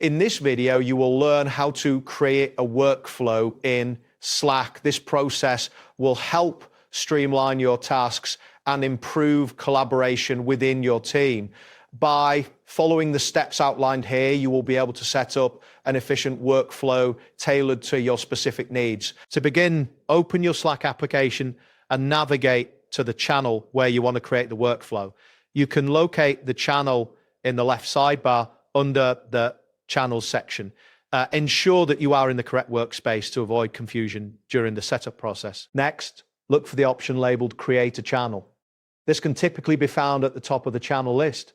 In this video, you will learn how to create a workflow in Slack. This process will help streamline your tasks and improve collaboration within your team. By following the steps outlined here, you will be able to set up an efficient workflow tailored to your specific needs. To begin, open your Slack application and navigate to the channel where you want to create the workflow. You can locate the channel in the left sidebar under the Channels section. Ensure that you are in the correct workspace to avoid confusion during the setup process. Next, look for the option labeled Create a Channel. This can typically be found at the top of the channel list.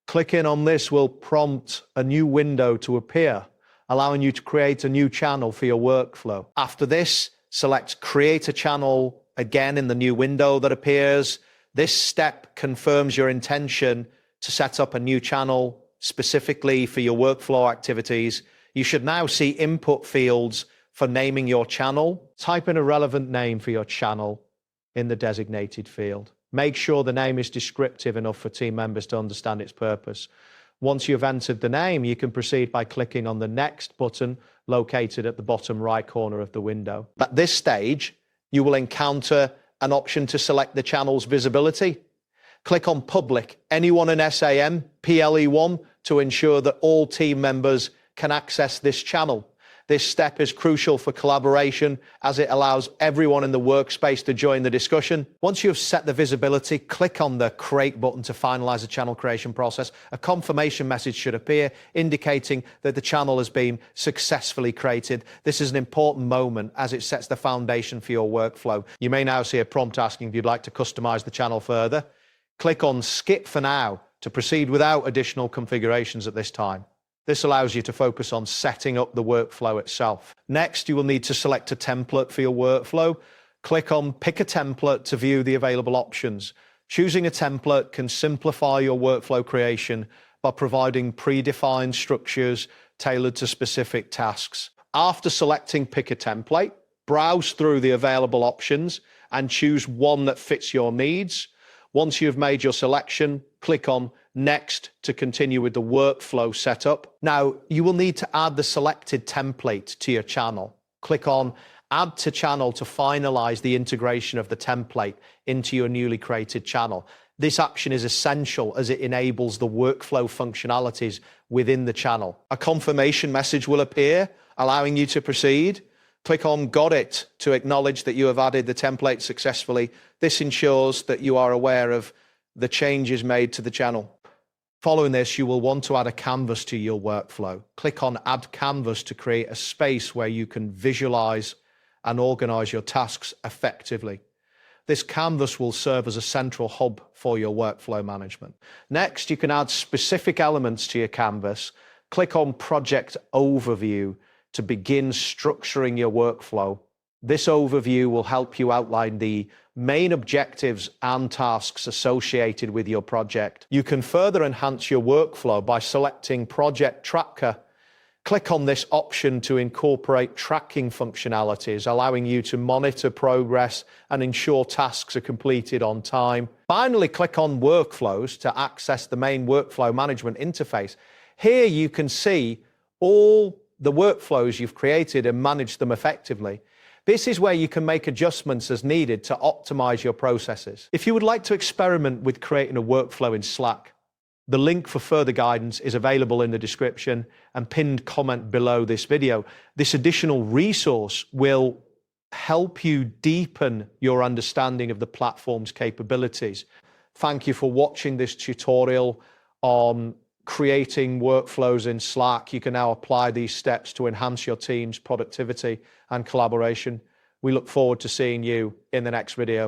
Clicking on this will prompt a new window to appear, allowing you to create a new channel for your workflow. After this, select Create a Channel again in the new window that appears. This step confirms your intention to set up a new channel specifically for your workflow activities. You should now see input fields for naming your channel. Type in a relevant name for your channel in the designated field. Make sure the name is descriptive enough for team members to understand its purpose. Once you've entered the name, you can proceed by clicking on the Next button located at the bottom right corner of the window. At this stage, you will encounter an option to select the channel's visibility. Click on Public, anyone in SAM, PLE1, to ensure that all team members can access this channel. This step is crucial for collaboration as it allows everyone in the workspace to join the discussion. Once you have set the visibility, click on the Create button to finalize the channel creation process. A confirmation message should appear indicating that the channel has been successfully created. This is an important moment as it sets the foundation for your workflow. You may now see a prompt asking if you'd like to customize the channel further. Click on Skip for now to proceed without additional configurations at this time. This allows you to focus on setting up the workflow itself. Next, you will need to select a template for your workflow. Click on Pick a Template to view the available options. Choosing a template can simplify your workflow creation by providing predefined structures tailored to specific tasks. After selecting Pick a Template, browse through the available options and choose one that fits your needs. Once you've made your selection, click on Next to continue with the workflow setup. Now, you will need to add the selected template to your channel. Click on Add to Channel to finalize the integration of the template into your newly created channel. This action is essential as it enables the workflow functionalities within the channel. A confirmation message will appear, allowing you to proceed. Click on Got It to acknowledge that you have added the template successfully. This ensures that you are aware of the changes made to the channel. Following this, you will want to add a canvas to your workflow. Click on Add Canvas to create a space where you can visualize and organize your tasks effectively. This canvas will serve as a central hub for your workflow management. Next, you can add specific elements to your canvas. Click on Project Overview to begin structuring your workflow. This overview will help you outline the main objectives and tasks associated with your project. You can further enhance your workflow by selecting Project Tracker. Click on this option to incorporate tracking functionalities, allowing you to monitor progress and ensure tasks are completed on time. Finally, click on Workflows to access the main workflow management interface. Here you can see all the workflows you've created and manage them effectively. This is where you can make adjustments as needed to optimize your processes. If you would like to experiment with creating a workflow in Slack, the link for further guidance is available in the description and pinned comment below this video. This additional resource will help you deepen your understanding of the platform's capabilities. Thank you for watching this tutorial on creating workflows in Slack. You can now apply these steps to enhance your team's productivity and collaboration. We look forward to seeing you in the next video.